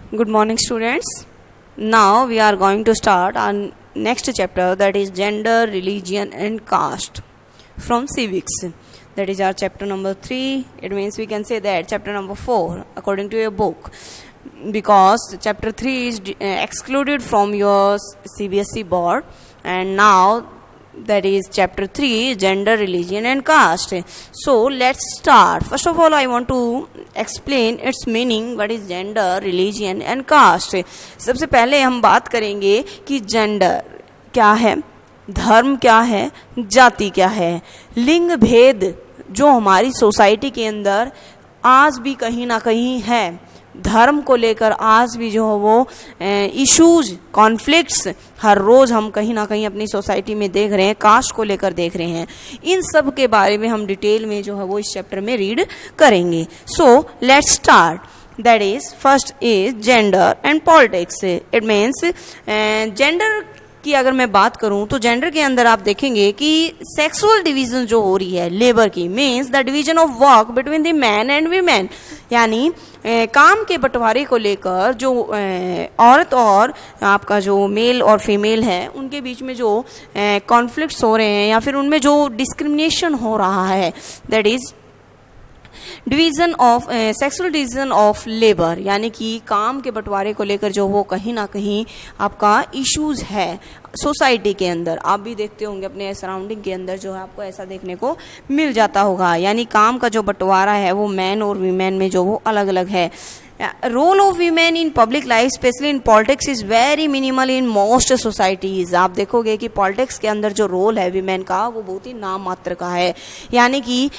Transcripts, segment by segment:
Good morning, students. Now we are going to start our next chapter, that is gender, religion and caste from civics. That is our chapter number 3. It means we can say that chapter number 4 according to your book, because chapter 3 is excluded from your CBSE board, and now that is chapter 3, gender, religion and caste. So let's start. First of all, I want to explain its meaning, what is gender, religion and caste. सबसे पहले हम बात करेंगे कि gender क्या है, धर्म क्या है, जाति क्या है। लिंग भेद जो हमारी सोसाइटी के अंदर आज भी कहीं ना कहीं है, धर्म को लेकर आज भी जो है वो इश्यूज, कॉन्फ्लिक्ट्स हर रोज़ हम कहीं ना कहीं अपनी सोसाइटी में देख रहे हैं, कास्ट को लेकर देख रहे हैं। इन सब के बारे में हम डिटेल में जो है वो इस चैप्टर में रीड करेंगे। So let's start. That is first is gender and politics. It means gender की अगर मैं बात करूं तो जेंडर के अंदर आप देखेंगे कि सेक्सुअल डिवीजन जो हो रही है लेबर की, means the division of work between the man and women, यानी काम के बंटवारे को लेकर जो औरत और आपका जो मेल और फीमेल है उनके बीच में जो कॉन्फ्लिक्ट्स हो रहे हैं या फिर उनमें जो डिस्क्रिमिनेशन हो रहा है, that is division of sexual division of labour, यानी कि काम के बंटवारे को लेकर जो वो कहीं ना कहीं आपका इश्यूज है सोसाइटी के अंदर। आप भी देखते होंगे अपने सराउंडिंग के अंदर जो है आपको ऐसा देखने को मिल जाता होगा, यानी काम का जो बंटवारा है वो मैन और वीमेन में जो वो अलग अलग है। Role of women in public life specially in politics is very minimal in most societies. आप देखोगे कि पॉलिटिक्स के अंदर जो रोल है वीमेन का वो बहुत ही नाम मात्र का है, यानी कि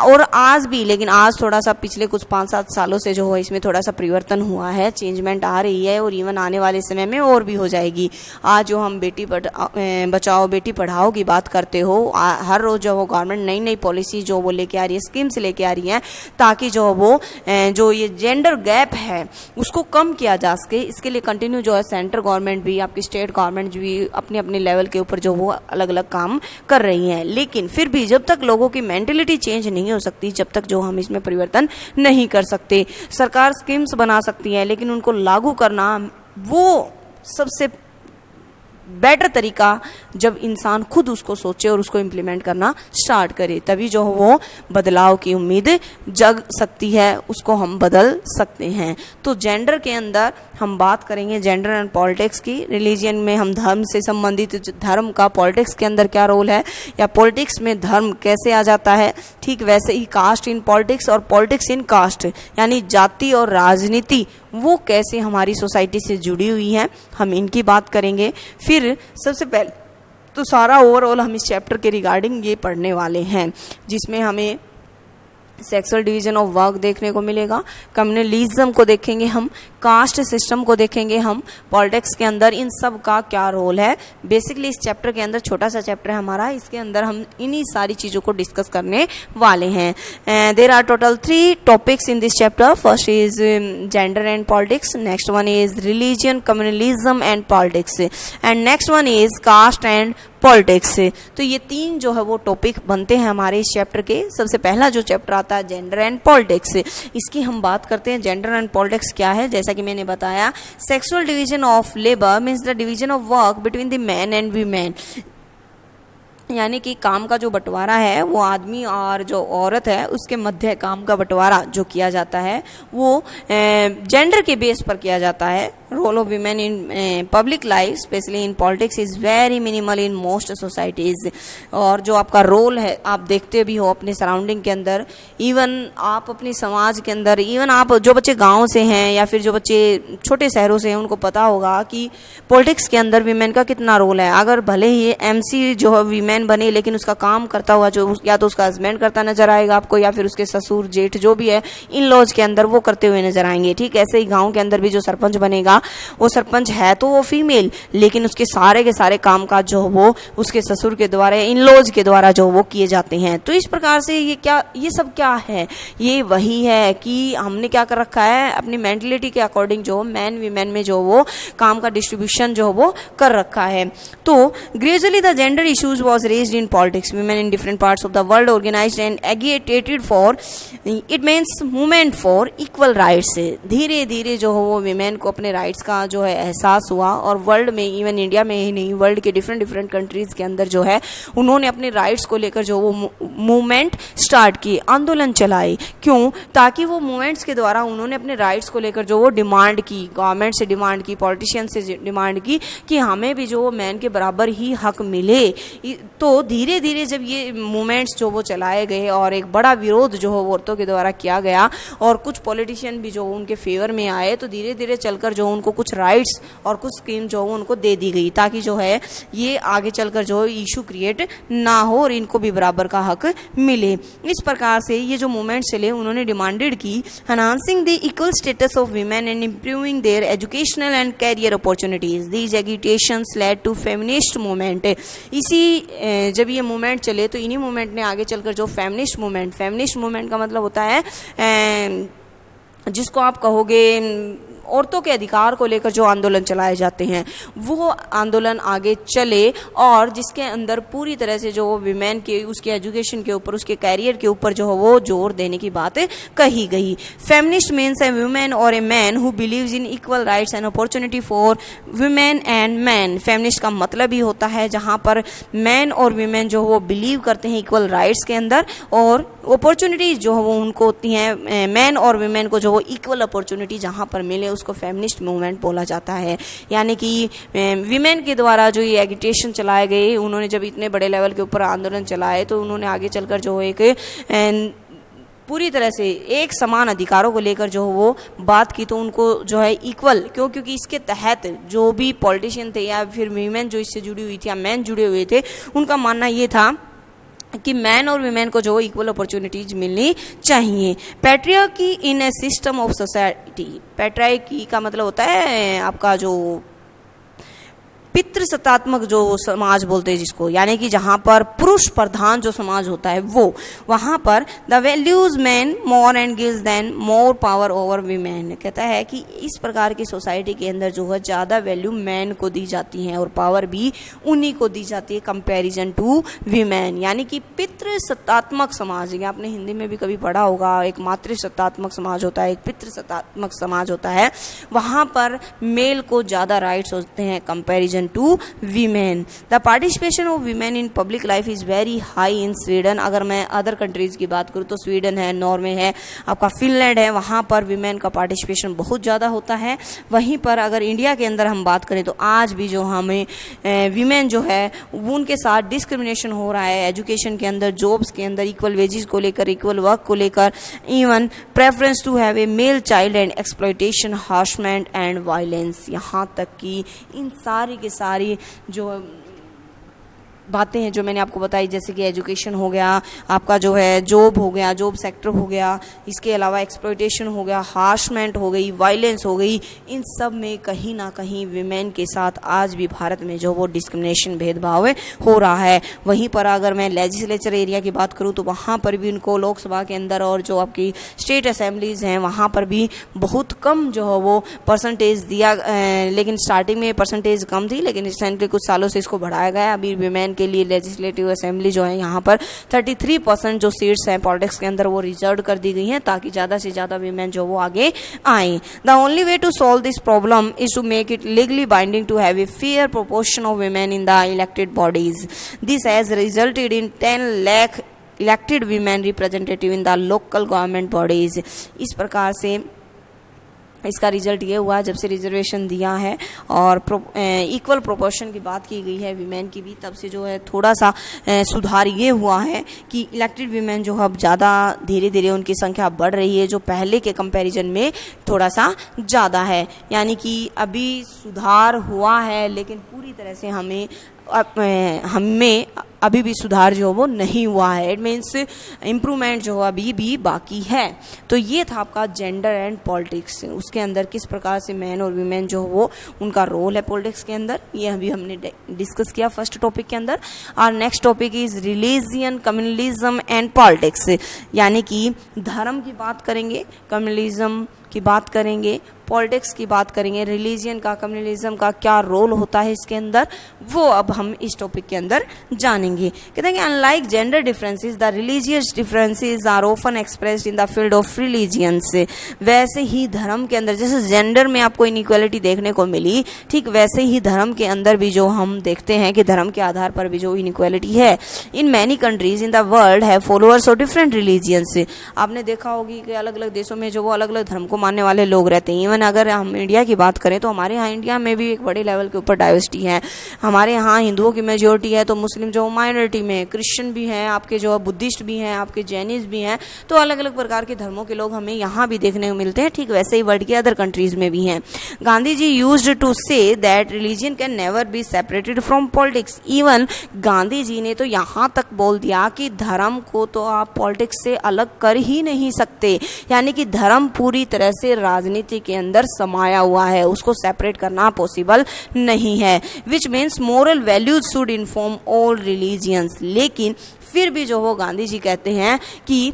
और आज भी, लेकिन आज थोड़ा सा पिछले कुछ 5-7 सालों से जो है इसमें थोड़ा सा परिवर्तन हुआ है, चेंजमेंट आ रही है और इवन आने वाले समय में और भी हो जाएगी। आज जो हम बेटी बचाओ बेटी पढ़ाओ की बात करते हो, हर रोज जो वो गवर्नमेंट नई नई पॉलिसी जो वो लेके आ रही है, स्कीम्स लेके आ रही है, ताकि जो वो जो ये जेंडर गैप है उसको कम किया जा सके। इसके लिए कंटिन्यू जो है सेंट्रल गवर्नमेंट भी, आपकी स्टेट गवर्नमेंट भी अपने अपने लेवल के ऊपर जो वो अलग अलग काम कर रही हैं। लेकिन फिर भी जब तक लोगों की मेंटेलिटी चेंज नहीं हो सकती, जब तक जो हम इसमें परिवर्तन नहीं कर सकते, सरकार स्कीम्स बना सकती है लेकिन उनको लागू करना वो सबसे बेटर तरीका जब इंसान खुद उसको सोचे और उसको इम्प्लीमेंट करना स्टार्ट करे, तभी जो वो बदलाव की उम्मीद जग सकती है, उसको हम बदल सकते हैं। तो जेंडर के अंदर हम बात करेंगे जेंडर एंड पॉलिटिक्स की। रिलीजियन में हम धर्म से संबंधित धर्म का पॉलिटिक्स के अंदर क्या रोल है या पॉलिटिक्स में धर्म कैसे आ जाता है, ठीक वैसे ही कास्ट इन पॉलिटिक्स और पॉलिटिक्स इन कास्ट, यानी जाति और राजनीति वो कैसे हमारी सोसाइटी से जुड़ी हुई है, हम इनकी बात करेंगे। फिर सबसे पहले तो सारा ओवरऑल हम इस चैप्टर के रिगार्डिंग ये पढ़ने वाले हैं, जिसमें हमें सेक्सुअल डिवीजन ऑफ वर्क देखने को मिलेगा, कम्युनलिज्म को देखेंगे हम, कास्ट सिस्टम को देखेंगे हम, पॉलिटिक्स के अंदर इन सब का क्या रोल है। बेसिकली इस चैप्टर के अंदर छोटा सा चैप्टर है हमारा, इसके अंदर हम इन्हीं सारी चीज़ों को डिस्कस करने वाले हैं। There are total 3 topics in this chapter. First is gender and politics, next one is religion, communalism and politics, and next one is caste and politics. तो ये 3 जो है वो टॉपिक बनते हैं हमारे इस चैप्टर के। सबसे पहला जो चैप्टर आता है जेंडर एंड पॉलिटिक्स, इसकी हम बात करते हैं। जेंडर एंड पॉलिटिक्स क्या है, जैसा कि मैंने बताया, sexual division of labour means the division of work between the man and women, यानी कि काम का जो बंटवारा है वो आदमी और जो औरत है उसके मध्य काम का बंटवारा जो किया जाता है वो जेंडर के बेस पर किया जाता है। Role of women in public life specially in politics is very minimal in most societies. और जो आपका रोल है आप देखते भी हो अपने सराउंडिंग के अंदर, इवन आप अपने समाज के अंदर, इवन आप जो बच्चे गांव से हैं या फिर जो बच्चे छोटे शहरों से हैं उनको पता होगा कि पॉलिटिक्स के अंदर वीमेन का कितना रोल है। अगर भले ही एमसी जो है वीमेन बने, लेकिन उसका काम करता हुआ जो या तो उसका हस्बैंड करता नजर आएगा आपको या फिर उसके ससुर जेठ जो भी है इन लॉज के अंदर वो करते हुए नजर आएंगे। ठीक ऐसे ही गांव के अंदर भी जो सरपंच बनेगा वो सरपंच है तो वो फीमेल, लेकिन उसके सारे के सारे कामकाज जो वो उसके ससुर के द्वारा, इन लॉज के द्वारा जो वो किए जाते हैं। तो इस प्रकार से ये सब क्या है, ये वही है कि हमने क्या कर रखा है, अपनी मेंटलिटी के अकॉर्डिंग जो मैन वीमेन में जो वो काम का डिस्ट्रीब्यूशन जो वो कर रखा है। तो gradually the gender issues was raised in politics. Women in different parts of the world organized and agitated for it means movement for equal rights. धीरे धीरे जो है वो विमेन को अपने राइट्स का जो है एहसास हुआ और वर्ल्ड में, इवन इंडिया में ही नहीं, वर्ल्ड के डिफरेंट कंट्रीज़ के अंदर जो है उन्होंने अपने राइट्स को लेकर जो वो मूवमेंट स्टार्ट की, आंदोलन चलाए। क्यों? ताकि वो मूवमेंट्स के द्वारा उन्होंने अपने राइट्स को लेकर जो वो डिमांड की, गवर्नमेंट से डिमांड की, पॉलिटिशियन से डिमांड की कि हमें भी जो वो मैन के बराबर ही हक मिले। तो धीरे धीरे जब ये मूवमेंट्स जो वो चलाए गए और एक बड़ा विरोध जो है औरतों के द्वारा किया गया और कुछ पॉलिटिशियन भी जो उनके फेवर में आए, तो धीरे धीरे चलकर जो उनको कुछ राइट्स और कुछ स्कीम जो उनको दे दी गई, ताकि जो है ये आगे चलकर जो इशू क्रिएट ना हो और इनको भी बराबर का हक मिले। इस प्रकार से ये जो मूवमेंट चले, उन्होंने डिमांडेड की enhancing the equal status of women and improving their educational and career opportunities. These agitations led to feminist movement. इसी जब ये मूवमेंट चले तो इन्हीं मूवमेंट ने आगे चलकर जो फेमिनिस्ट मूवमेंट का मतलब होता है जिसको आप कहोगे औरतों के अधिकार को लेकर जो आंदोलन चलाए जाते हैं, वो आंदोलन आगे चले और जिसके अंदर पूरी तरह से जो विमेन के, उसके एजुकेशन के ऊपर, उसके कैरियर के ऊपर जो है वो जोर देने की बात कही गई। फेमिनिस्ट मीन्स ए वुमेन और a man who believes in equal rights and opportunity for women and man. Feminist का मतलब ही होता है जहाँ पर मैन और वुमेन जो वो बिलीव करते हैं इक्वल राइट्स के अंदर और अपॉर्चुनिटीज जो है वो उनको होती हैं, मैन और वुमेन को जो वो इक्वल अपॉर्चुनिटी जहाँ पर मिले उसको फेमिनिस्ट मूवमेंट बोला जाता है। यानी कि विमेन के द्वारा जो ये एगिटेशन चलाए गए, उन्होंने जब इतने बड़े लेवल के ऊपर आंदोलन चलाए तो उन्होंने आगे चलकर जो एक पूरी तरह से एक समान अधिकारों को लेकर जो वो बात की, तो उनको जो है इक्वल, क्योंकि इसके तहत जो भी पॉलिटिशियन थे या फिर वीमेन जो इससे जुड़ी हुई थी या मैन जुड़े हुए थे, उनका मानना ये था कि मैन और वीमेन को जो इक्वल अपॉर्चुनिटीज मिलनी चाहिए। Patriarchy in A system of society. Patriarchy का मतलब होता है आपका जो पितृसत्तात्मक जो समाज बोलते हैं जिसको, यानी कि जहाँ पर पुरुष प्रधान जो समाज होता है वो, वहाँ पर the values men more and gives then more power over women. कहता है कि इस प्रकार की सोसाइटी के अंदर जो है ज़्यादा वैल्यू मैन को दी जाती है और पावर भी उन्हीं को दी जाती है कंपैरिजन टू वीमेन। यानी कि पितृसत्तात्मक समाज, ये आपने हिंदी में भी कभी पढ़ा होगा, एक मातृसत्तात्मक समाज होता है, एक पितृसत्तात्मक समाज होता है, वहाँ पर मेल को ज़्यादा राइट्स होते हैं comparison to women. The participation of women in public life is very high in Sweden. अगर मैं अदर कंट्रीज़ की बात करूँ तो स्वीडन है, नॉर्वे है, आपका फिनलैंड है, वहाँ पर विमेन का पार्टिसिपेशन बहुत ज़्यादा होता है। वहीं पर अगर इंडिया के अंदर हम बात करें तो आज भी जो हमें विमेन जो है उनके साथ डिस्क्रिमिनेशन हो रहा है एजुकेशन के अंदर, जॉब्स के अंदर, इक्वल वेजेस को लेकर, इक्वल वर्क को लेकर, even preference to have a male child and exploitation, harassment and violence. यहाँ तक कि इन सारी जो बातें हैं जो मैंने आपको बताई, जैसे कि एजुकेशन हो गया, आपका जो है जॉब हो गया, जॉब सेक्टर हो गया, इसके अलावा एक्सप्लॉयटेशन हो गया, हार्शमेंट हो गई, वायलेंस हो गई, इन सब में कहीं ना कहीं विमेन के साथ आज भी भारत में जो वो डिस्क्रिमिनेशन, भेदभाव हो रहा है। वहीं पर अगर मैं लेजिस्लेचर एरिया की बात करूँ तो वहाँ पर भी उनको लोकसभा के अंदर और जो आपकी स्टेट असेंबलीज़ हैं वहाँ पर भी बहुत कम जो है वो परसेंटेज दिया, लेकिन स्टार्टिंग में परसेंटेज कम थी, लेकिन रिसेंटली कुछ सालों से इसको बढ़ाया गया। अभी विमेन के लिए लेजिस्लेटिव असेंबली जो है यहाँ पर 33% जो सीट्स हैं पॉलिटिक्स के अंदर वो रिजर्व कर दी गई हैं ताकि ज़्यादा से ज़्यादा वीमेन जो वो आगे आएँ। The only way to solve this problem is to make it legally binding to have a fair proportion of women in the elected bodies. This has resulted in 10 lakh elected women representative in the local government bodies. इस प्रकार से इसका result ये हुआ जब से reservation दिया है और इक्वल प्रोपोर्शन की बात की गई है वीमेन की भी, तब से जो है थोड़ा सा सुधार ये हुआ है कि इलेक्टेड वीमेन जो अब ज़्यादा धीरे धीरे उनकी संख्या बढ़ रही है, जो पहले के कंपैरिजन में थोड़ा सा ज़्यादा है। यानी कि अभी सुधार हुआ है लेकिन पूरी तरह से हमें अभी भी सुधार जो वो नहीं हुआ है। इट मीन्स इम्प्रूवमेंट जो अभी भी बाकी है। तो ये था आपका जेंडर एंड पॉलिटिक्स, उसके अंदर किस प्रकार से मैन और वीमेन जो वो उनका रोल है पॉलिटिक्स के अंदर, ये अभी हमने डिस्कस किया फर्स्ट टॉपिक के अंदर। और next topic is religion, communalism and politics, यानी कि धर्म की बात करेंगे, कम्युनलिज्म की बात करेंगे, पॉलिटिक्स की बात करेंगे, रिलीजियन का, कम्युनलिज्म का क्या रोल होता है इसके अंदर, वो अब हम इस टॉपिक के अंदर जानेंगे। कहते हैं कि unlike gender differences the religious differences are often expressed in the field of religions. वैसे ही धर्म के अंदर जैसे जेंडर में आपको इनइक्वालिटी देखने को मिली, ठीक वैसे ही धर्म के अंदर भी जो हम देखते हैं कि धर्म के आधार पर भी जो इनइक्वालिटी है। In many countries in the world have followers of different religions. आपने देखा होगी कि अलग अलग देशों में जो वो अलग अलग धर्म को मानने वाले लोग रहते हैं। इवन अगर हम इंडिया की बात करें तो हमारे यहाँ इंडिया में भी एक बड़े लेवल के ऊपर डाइवर्सिटी है। हमारे यहाँ हिंदुओं की मेजोरिटी है, तो मुस्लिम जो माइनॉरिटी में, क्रिश्चियन भी हैं, आपके जो बुद्धिस्ट भी हैं, आपके जैनिस्ट भी हैं, तो अलग अलग प्रकार के धर्मों के लोग हमें यहाँ भी देखने को मिलते हैं। ठीक वैसे ही वर्ल्ड के अदर कंट्रीज में भी हैं। Gandhi ji used to say that religion can never be separated from politics. Even Gandhi ji ने तो यहाँ तक बोल दिया कि धर्म को तो आप पॉलिटिक्स से अलग कर ही नहीं सकते, यानी कि धर्म पूरी तरह से राजनीति के अंदर समाया हुआ है, उसको सेपरेट करना पॉसिबल नहीं है। Which means moral values should inform all religions. लेकिन फिर भी जो वो गांधी जी कहते हैं कि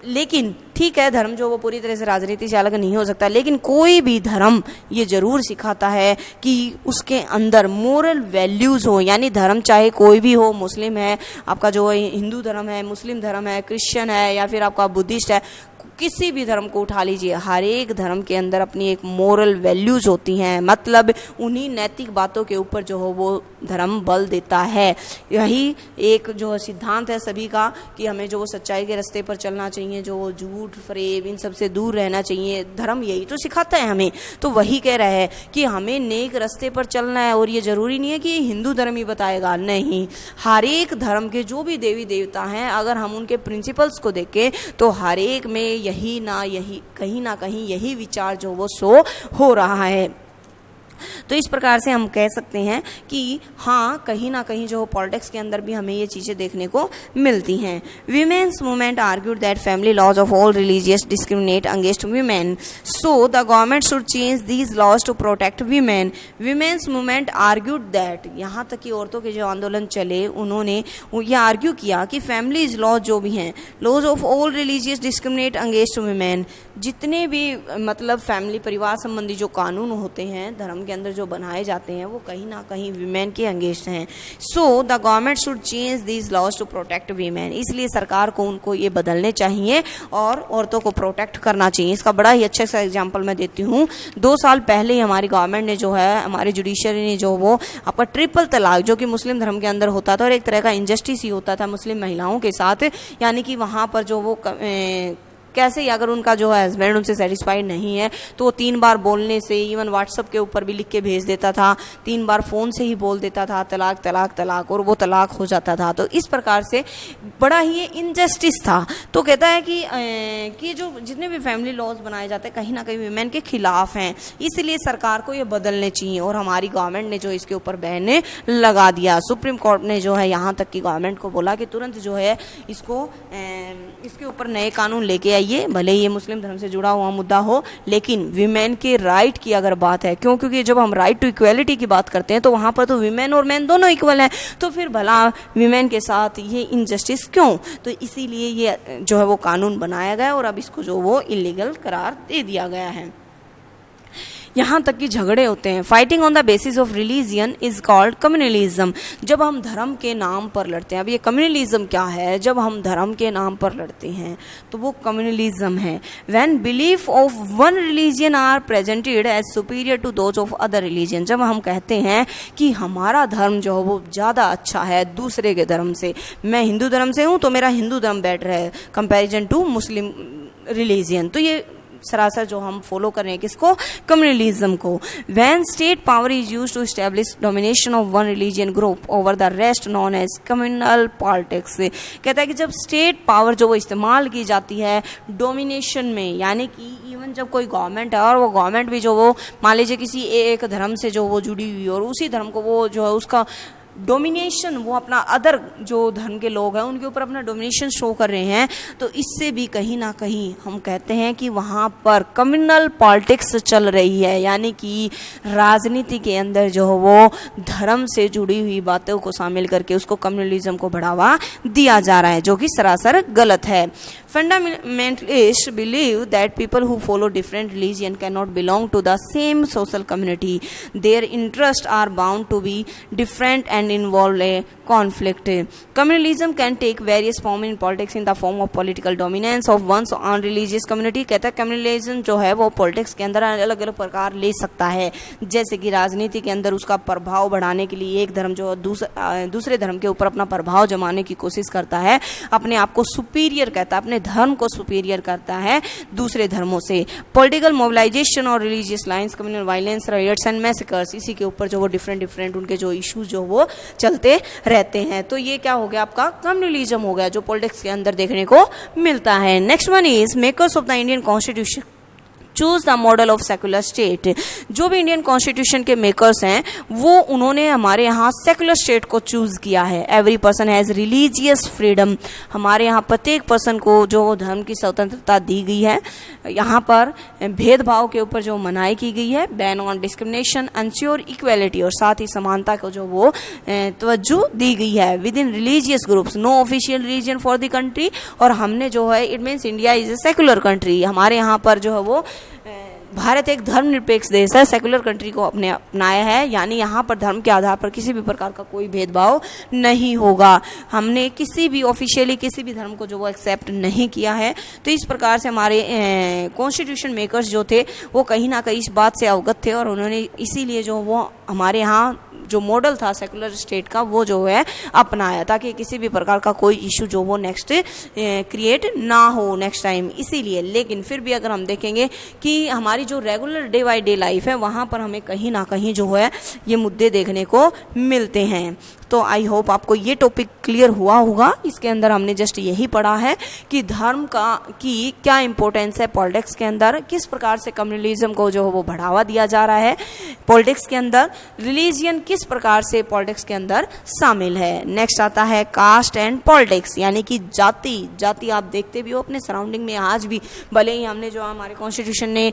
लेकिन ठीक है, धर्म जो वो पूरी तरह से राजनीति से अलग नहीं हो सकता, लेकिन कोई भी धर्म ये जरूर सिखाता है कि उसके अंदर मोरल वैल्यूज़ हो, यानी धर्म चाहे कोई भी हो, मुस्लिम है, आपका जो हिंदू धर्म है, मुस्लिम धर्म है, क्रिश्चियन है, या फिर आपका बुद्धिस्ट है, किसी भी धर्म को उठा लीजिए, हर एक धर्म के अंदर अपनी एक मोरल वैल्यूज होती हैं। मतलब उन्हीं नैतिक बातों के ऊपर जो हो वो धर्म बल देता है। यही एक जो सिद्धांत है सभी का कि हमें जो सच्चाई के रास्ते पर चलना चाहिए, जो झूठ फरेब इन सब से दूर रहना चाहिए, धर्म यही तो सिखाता है हमें। तो वही कह रहा है कि हमें नेक रास्ते पर चलना है, और ये ज़रूरी नहीं है कि हिंदू धर्म ही बताएगा, नहीं, हर एक धर्म के जो भी देवी देवता हैं, अगर हम उनके प्रिंसिपल्स को देखें तो हर एक में यही कहीं ना कहीं यही विचार जो वो शो हो रहा है। तो इस प्रकार से हम कह सकते हैं कि हाँ, कहीं ना कहीं जो पॉलिटिक्स के अंदर भी हमें ये चीज़ें देखने को मिलती हैं। Women's movement argued that family laws of all religious discriminate against women, so the government should change these laws to protect women. Women's movement argued that, यहाँ तक कि औरतों के जो आंदोलन चले, उन्होंने ये आर्ग्यू किया कि फैमिलीज लॉज जो भी हैं, laws of all religious discriminate against women, जितने भी मतलब फैमिली परिवार संबंधी जो कानून होते हैं धर्म के अंदर जो बनाए जाते हैं, वो कहीं ना कहीं वीमेन के अगेंस्ट हैं। So the government should change these laws to protect women. इसलिए सरकार को उनको ये बदलने चाहिए और औरतों को प्रोटेक्ट करना चाहिए। इसका बड़ा ही अच्छा सा एग्जांपल मैं देती हूँ। 2 साल पहले ही हमारी गवर्नमेंट ने जो है, हमारी जुडिशरी ने जो वो आपका ट्रिपल तलाक, जो कि मुस्लिम धर्म के अंदर होता था और एक तरह का इंजस्टिस ही होता था मुस्लिम महिलाओं के साथ, यानी कि वहाँ पर जो वो कैसे ही अगर उनका जो है हस्बैंड उनसे सेटिस्फाइड नहीं है तो वो 3 बार बोलने से, इवन व्हाट्सअप के ऊपर भी लिख के भेज देता था, 3 बार फ़ोन से ही बोल देता था तलाक तलाक तलाक, और वो तलाक हो जाता था। तो इस प्रकार से बड़ा ही ये इनजस्टिस था। तो कहता है कि जो जितने भी फैमिली लॉज बनाए जाते हैं कहीं ना कहीं वीमेन के खिलाफ हैं, इसलिए सरकार को ये बदलने चाहिए। और हमारी गवर्नमेंट ने जो इसके ऊपर बैन लगा दिया। सुप्रीम कोर्ट ने जो है यहाँ तक कि गवर्नमेंट को बोला कि तुरंत जो है इसके ऊपर नए कानून लेके आइए, भले ये मुस्लिम धर्म से जुड़ा हुआ मुद्दा हो, लेकिन विमेन के राइट की अगर बात है, क्योंकि जब हम राइट टू इक्वलिटी की बात करते हैं तो वहाँ पर तो विमेन और मैन दोनों इक्वल हैं, तो फिर भला विमेन के साथ ये इनजस्टिस क्यों? तो इसीलिए ये जो है वो कानून बनाया गया और अब इसको जो वो इलीगल करार दे दिया गया है। यहाँ तक कि झगड़े होते हैं। Fighting on the basis of religion is called communalism. जब हम धर्म के नाम पर लड़ते हैं, अब ये कम्युनलिज्म क्या है? जब हम धर्म के नाम पर लड़ते हैं तो वो कम्युनलिज्म है। When belief of one religion are presented as superior to those of other religion, जब हम कहते हैं कि हमारा धर्म जो है वो ज़्यादा अच्छा है दूसरे के धर्म से, मैं हिंदू धर्म से हूँ तो मेरा हिंदू धर्म बेटर है कंपैरिजन टू मुस्लिम रिलीजियन, तो ये सरासर जो हम फॉलो कर रहे हैं किसको? कम्युनलिज्म को। When state power is used to establish domination of one religion group over the rest known as communal politics. कहता है कि जब स्टेट पावर जो वो इस्तेमाल की जाती है डोमिनेशन में, यानी कि इवन जब कोई गवर्नमेंट है और वो गवर्नमेंट भी जो वो मान लीजिए किसी एक धर्म से जो वो जुड़ी हुई और उसी धर्म को वो जो है उसका डोमिनेशन, वो अपना अदर जो धर्म के लोग हैं उनके ऊपर अपना डोमिनेशन शो कर रहे हैं, तो इससे भी कहीं ना कहीं हम कहते हैं कि वहाँ पर कम्युनल पॉलिटिक्स चल रही है, यानी कि राजनीति के अंदर जो वो धर्म से जुड़ी हुई बातों को शामिल करके उसको कम्युनलिज्म को बढ़ावा दिया जा रहा है, जो कि सरासर गलत है। Fundamentalists believe that people who follow different religion cannot belong to the same social community. Their interests are bound to be different and involve a conflict. Communalism can take various forms in politics in the form of political dominance of one's own religious community. कहता है communalism जो है वो politics के अंदर अलग अलग प्रकार ले सकता है, जैसे कि राजनीति के अंदर उसका प्रभाव बढ़ाने के लिए एक धर्म जो दूसरे धर्म के ऊपर अपना प्रभाव जमाने की कोशिश करता है, अपने आप को सुपीरियर कहता है, अपने धर्म को सुपीरियर करता है दूसरे धर्मों से. पॉलिटिकल मोबिलाइजेशन और religious lines, communal violence, rights and massacres, इसी के ऊपर जो वो डिफरेंट उनके जो इश्यूज जो वो चलते रहते हैं. तो ये क्या हो गया आपका कम्युनलिज्म हो गया जो पॉलिटिक्स के अंदर देखने को मिलता है. Next one is makers of the Indian constitution choose the model of secular state. जो भी इंडियन कॉन्स्टिट्यूशन के मेकर्स हैं वो उन्होंने हमारे यहाँ सेकुलर स्टेट को चूज किया है. Every person has religious freedom. हमारे यहाँ प्रत्येक पर्सन को जो धर्म की स्वतंत्रता दी गई है. यहाँ पर भेदभाव के ऊपर जो मनाही की गई है, ban on discrimination, ensure equality, और साथ ही समानता को जो वो तवज्जो दी गई है. Within religious groups, no official religion for the country. और हमने जो है it means India is a secular country. हमारे यहाँ पर जो है वो भारत एक धर्मनिरपेक्ष देश है, सेकुलर कंट्री को अपने अपनाया है. यानी यहाँ पर धर्म के आधार पर किसी भी प्रकार का कोई भेदभाव नहीं होगा. हमने किसी भी ऑफिशियली किसी भी धर्म को जो वो एक्सेप्ट नहीं किया है. तो इस प्रकार से हमारे कॉन्स्टिट्यूशन मेकर्स जो थे वो कहीं ना कहीं इस बात से अवगत थे और उन्होंने इसीलिए जो वो हमारे यहाँ जो मॉडल था सेकुलर स्टेट का वो जो है अपनाया, ताकि किसी भी प्रकार का कोई इशू जो वो नेक्स्ट क्रिएट ना हो नेक्स्ट टाइम. इसीलिए लेकिन फिर भी अगर हम देखेंगे कि हमारी जो regular day by day life है वहाँ पर हमें कहीं ना कहीं जो है ये मुद्दे देखने को मिलते हैं. तो आई होप आपको ये टॉपिक क्लियर हुआ होगा. इसके अंदर हमने जस्ट यही पढ़ा है कि धर्म की क्या इंपॉर्टेंस है पॉलिटिक्स के अंदर, किस प्रकार से कम्युनलिज्म को जो वो बढ़ावा दिया जा रहा है पॉलिटिक्स के अंदर, रिलीजियन किस प्रकार से पॉलिटिक्स के अंदर शामिल है. नेक्स्ट आता है कास्ट एंड पॉलिटिक्स, यानी कि जाति आप देखते भी हो अपने सराउंडिंग में आज भी. भले ही हमने जो हमारे कॉन्स्टिट्यूशन ने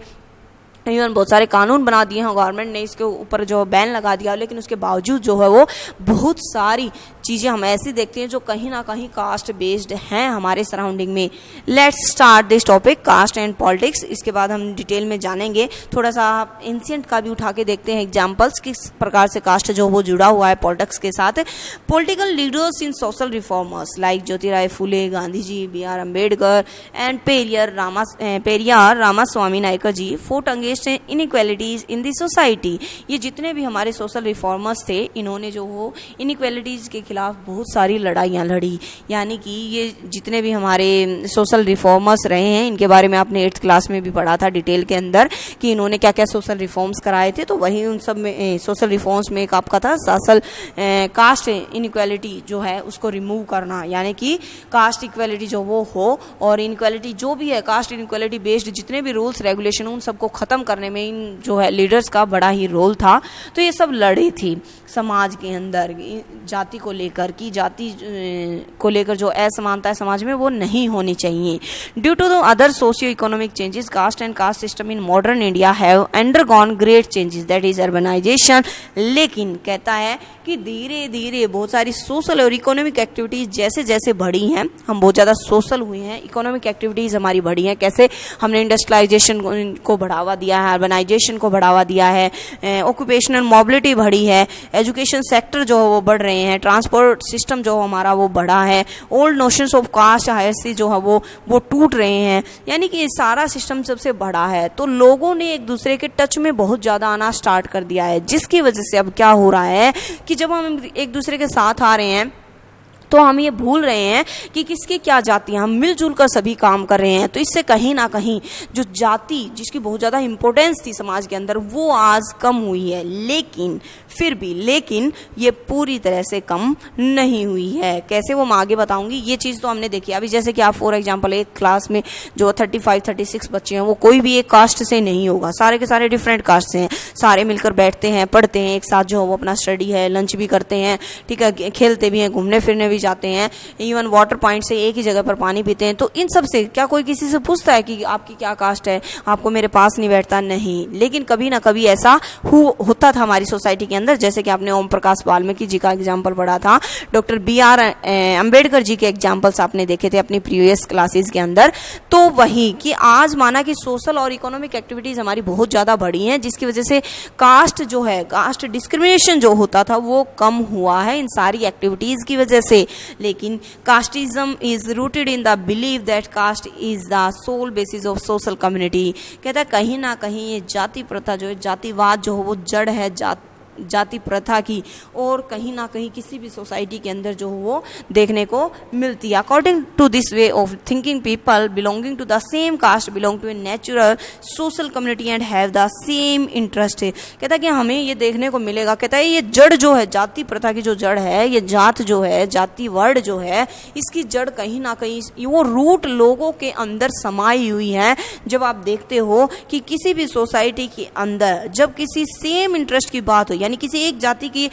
इवन बहुत सारे कानून बना दिए हैं, गवर्नमेंट ने इसके ऊपर जो बैन लगा दिया, लेकिन उसके बावजूद जो है वो बहुत सारी चीज़ें हम ऐसी देखते हैं जो कहीं ना कहीं कास्ट बेस्ड हैं हमारे सराउंडिंग में. Let's start this topic caste and politics. इसके बाद हम डिटेल में जानेंगे. थोड़ा सा आप एंशिएंट का भी उठा के देखते हैं एग्जाम्पल्स, किस प्रकार से कास्ट जो वो जुड़ा हुआ है पॉलिटिक्स के साथ. Political leaders in social reformers like Jyotirao Phule, Gandhi ji, B.R. Ambedkar and Periyar Ramaswamy Naicker ji fought against inequalities in the society. ये जितने भी हमारे सोशल रिफॉर्मर्स थे इन्होंने जो हो इनइक्वालिटीज के खिलाफ बहुत सारी लड़ाइयाँ लड़ी. यानी कि ये जितने भी हमारे सोशल रिफॉर्मर्स रहे हैं इनके बारे में आपने 8th क्लास में भी पढ़ा था डिटेल के अंदर कि इन्होंने क्या क्या सोशल रिफॉर्म्स कराए थे. तो वही उन सब में सोशल रिफॉर्म्स में एक आपका था सोशल कास्ट इनइक्वालिटी जो है उसको रिमूव करना, यानी कि कास्ट इक्वालिटी जो वो हो और इनइक्वालिटी जो भी है कास्ट इनइक्वालिटी बेस्ड जितने भी रूल्स रेगुलेशन उन सबको ख़त्म करने में इन जो है लीडर्स का बड़ा ही रोल था. तो ये सब लड़े थी समाज के अंदर जाति को लेकर, कि जाति को लेकर जो असमानता है समाज में वो नहीं होनी चाहिए. Due to the other socio economic changes caste and caste system in modern India have undergone great changes that is urbanisation. लेकिन कहता है कि धीरे धीरे बहुत सारी सोशल और इकोनॉमिक एक्टिविटीज़ जैसे जैसे बढ़ी हैं, हम बहुत ज़्यादा सोशल हुए हैं, इकोनॉमिक एक्टिविटीज़ हमारी बढ़ी हैं. कैसे हमने इंडस्ट्रियलाइजेशन को बढ़ावा दिया है, अर्बनाइजेशन को बढ़ावा दिया है, ऑक्यूपेशनल मोबिलिटी बढ़ी है, एजुकेशन सेक्टर जो है वो बढ़ रहे हैं, ट्रांसपोर्ट सिस्टम जो हमारा वो बढ़ा है, ओल्ड नोशंस ऑफ कास्ट हायरसी जो है वो टूट रहे हैं. यानी कि ये सारा सिस्टम सबसे बढ़ा है. तो लोगों ने एक दूसरे के टच में बहुत ज़्यादा आना स्टार्ट कर दिया है, जिसकी वजह से अब क्या हो रहा है कि जब हम एक दूसरे के साथ आ रहे हैं तो हम ये भूल रहे हैं कि किसकी क्या जाति है, हम मिलजुल कर सभी काम कर रहे हैं. तो इससे कहीं ना कहीं जो जाति जिसकी बहुत ज़्यादा इंपॉर्टेंस थी समाज के अंदर वो आज कम हुई है. लेकिन फिर भी ये पूरी तरह से कम नहीं हुई है. कैसे वो मैं आगे बताऊंगी. ये चीज़ तो हमने देखी अभी, जैसे कि आप फॉर एग्जांपल एक क्लास में जो 35-36 बच्चे हैं वो कोई भी एक कास्ट से नहीं होगा, सारे के सारे डिफरेंट कास्ट से हैं. सारे मिलकर बैठते हैं, पढ़ते हैं एक साथ, जो वो अपना स्टडी है, लंच भी करते हैं, ठीक है, खेलते भी हैं, घूमने फिरने भी जाते हैं, इवन वाटर पॉइंट से एक ही जगह पर पानी पीते हैं. तो इन सब से क्या कोई किसी से पूछता है कि आपकी क्या कास्ट है, आपको मेरे पास नहीं बैठता? नहीं. लेकिन कभी ना कभी ऐसा होता था हमारी सोसाइटी के अंदर अंदर, जैसे कि आपने ओम प्रकाश वाल्मीकि जी का एग्जाम्पल पढ़ा था, डॉक्टर BR अम्बेडकर जी के एग्जाम्पल्स आपने देखे थे अपनी प्रीवियस क्लासेस के अंदर। तो वही कि आज माना कि सोशल और इकोनॉमिक एक्टिविटीज़ हमारी बहुत ज़्यादा बढ़ी हैं, जिसकी वजह से कास्ट जो है, कास्ट डिस्क्रिमिनेशन जो होता था वो कम हुआ है इन सारी एक्टिविटीज़ की वजह से। लेकिन casteism is rooted in the believe that caste is the sole basis of social community. कहता है कहीं ना कहीं ये जाति प्रथा जो है, जातिवाद जो है वो जड़ है जाति प्रथा की, और कहीं ना कहीं किसी भी सोसाइटी के अंदर जो वो देखने को मिलती है। According to this way of thinking, people belonging to the same caste belong to a natural social community and have the same interest. कहता है कि हमें ये देखने को मिलेगा, कहता है ये जड़ जो है, जाति प्रथा की जो जड़ है, ये जात जो है, जाति वर्ड जो है, इसकी जड़ कहीं ना कहीं वो रूट लोगों के अंदर समाई हुई है। जब आप देखते हो कि किसी भी सोसाइटी के अंदर जब किसी सेम इंटरेस्ट की बात हो, यानी किसी एक जाति की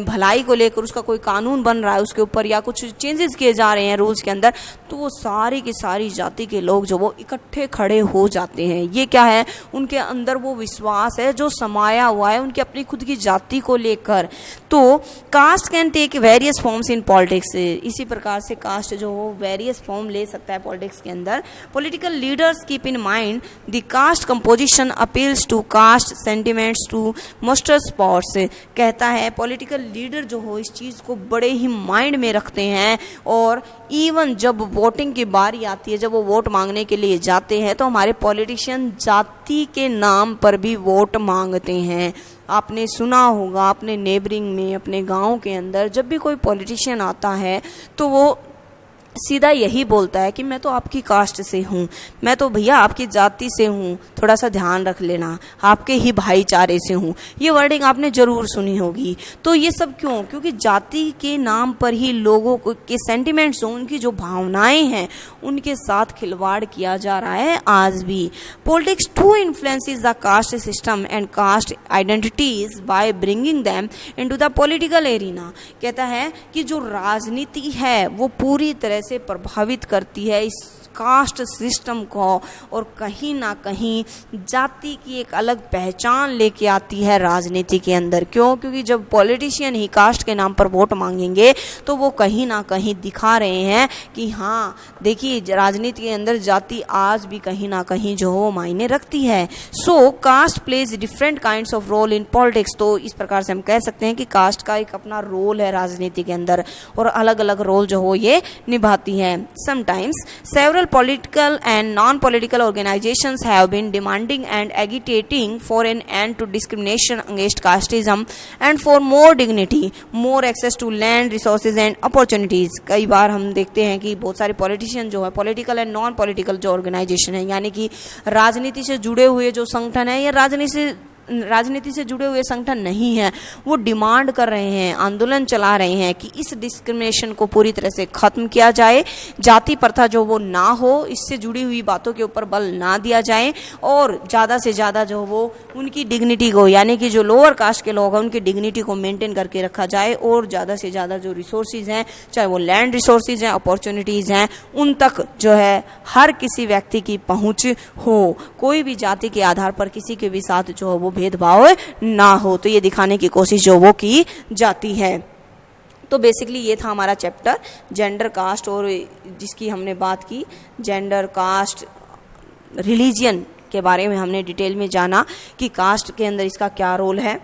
भलाई को लेकर उसका कोई कानून बन रहा है उसके ऊपर, या कुछ चेंजेस किए जा रहे हैं रूल्स के अंदर, तो वो सारी की सारी जाति के लोग जो वो इकट्ठे खड़े हो जाते हैं। ये क्या है, उनके अंदर वो विश्वास है जो समाया हुआ है उनकी अपनी खुद की जाति को लेकर। तो caste can take various forms in politics. इसी प्रकार से कास्ट जो वो वेरियस फॉर्म ले सकता है पॉलिटिक्स के अंदर। Political leaders keep in mind the caste composition appeals to caste sentiments to muster supports. कहता है पॉलिटिकल लीडर जो हो इस चीज़ को बड़े ही माइंड में रखते हैं, और इवन जब वोटिंग की बारी आती है, जब वो वोट मांगने के लिए जाते हैं, तो हमारे पॉलिटिशियन जाति के नाम पर भी वोट मांगते हैं। आपने सुना होगा अपने नेबरिंग में, अपने गांव के अंदर जब भी कोई पॉलिटिशियन आता है तो वो सीधा यही बोलता है कि मैं तो आपकी कास्ट से हूँ, मैं तो भैया आपकी जाति से हूँ, थोड़ा सा ध्यान रख लेना, आपके ही भाईचारे से हूँ। ये वर्डिंग आपने ज़रूर सुनी होगी। तो ये सब क्यों? क्योंकि जाति के नाम पर ही लोगों को के सेंटिमेंट्स, उनकी जो भावनाएं हैं, उनके साथ खिलवाड़ किया जा रहा है आज भी। Politics too influences the caste system and caste identities by bringing them into the political arena. कहता है कि जो राजनीति है वो पूरी तरह से प्रभावित करती है इस कास्ट सिस्टम को, और कहीं ना कहीं जाति की एक अलग पहचान लेके आती है राजनीति के अंदर। क्यों? क्योंकि जब पॉलिटिशियन ही कास्ट के नाम पर वोट मांगेंगे तो वो कहीं ना कहीं दिखा रहे हैं कि हाँ देखिए राजनीति के अंदर जाति आज भी कहीं ना कहीं जो हो मायने रखती है। So caste plays different kinds of role in politics. तो इस प्रकार से हम कह सकते हैं कि कास्ट का एक अपना रोल है राजनीति के अंदर, और अलग अलग रोल जो हो ये निभाती है। Sometimes several political and non-political organizations have been demanding and agitating for an end to discrimination against casteism and for more dignity, more access to land, resources and opportunities। कई बार हम देखते हैं कि बहुत सारे पॉलिटिशियन जो है, पॉलिटिकल एंड नॉन पॉलिटिकल जो ऑर्गेनाइजेशन है, यानी कि राजनीति से जुड़े हुए जो संगठन है या राजनीति से जुड़े हुए संगठन नहीं है, वो डिमांड कर रहे हैं, आंदोलन चला रहे हैं कि इस डिस्क्रिमिनेशन को पूरी तरह से खत्म किया जाए, जाति प्रथा जो वो ना हो, इससे जुड़ी हुई बातों के ऊपर बल ना दिया जाए, और ज़्यादा से ज़्यादा जो वो उनकी डिग्निटी को, यानी कि जो लोअर कास्ट के लोग हैं उनकी डिग्निटी को मेंटेन करके रखा जाए, और ज़्यादा से ज़्यादा जो रिसोर्सेज हैं, चाहे वो लैंड रिसोर्सेज हैं, अपॉर्चुनिटीज़ हैं, उन तक जो है हर किसी व्यक्ति की पहुँच हो, कोई भी जाति के आधार पर किसी के भी साथ जो है वो भेदभाव ना हो। तो ये दिखाने की कोशिश जो वो की जाती है। तो बेसिकली ये था हमारा चैप्टर जेंडर कास्ट, और जिसकी हमने बात की जेंडर कास्ट रिलीजियन के बारे में हमने डिटेल में जाना कि कास्ट के अंदर इसका क्या रोल है।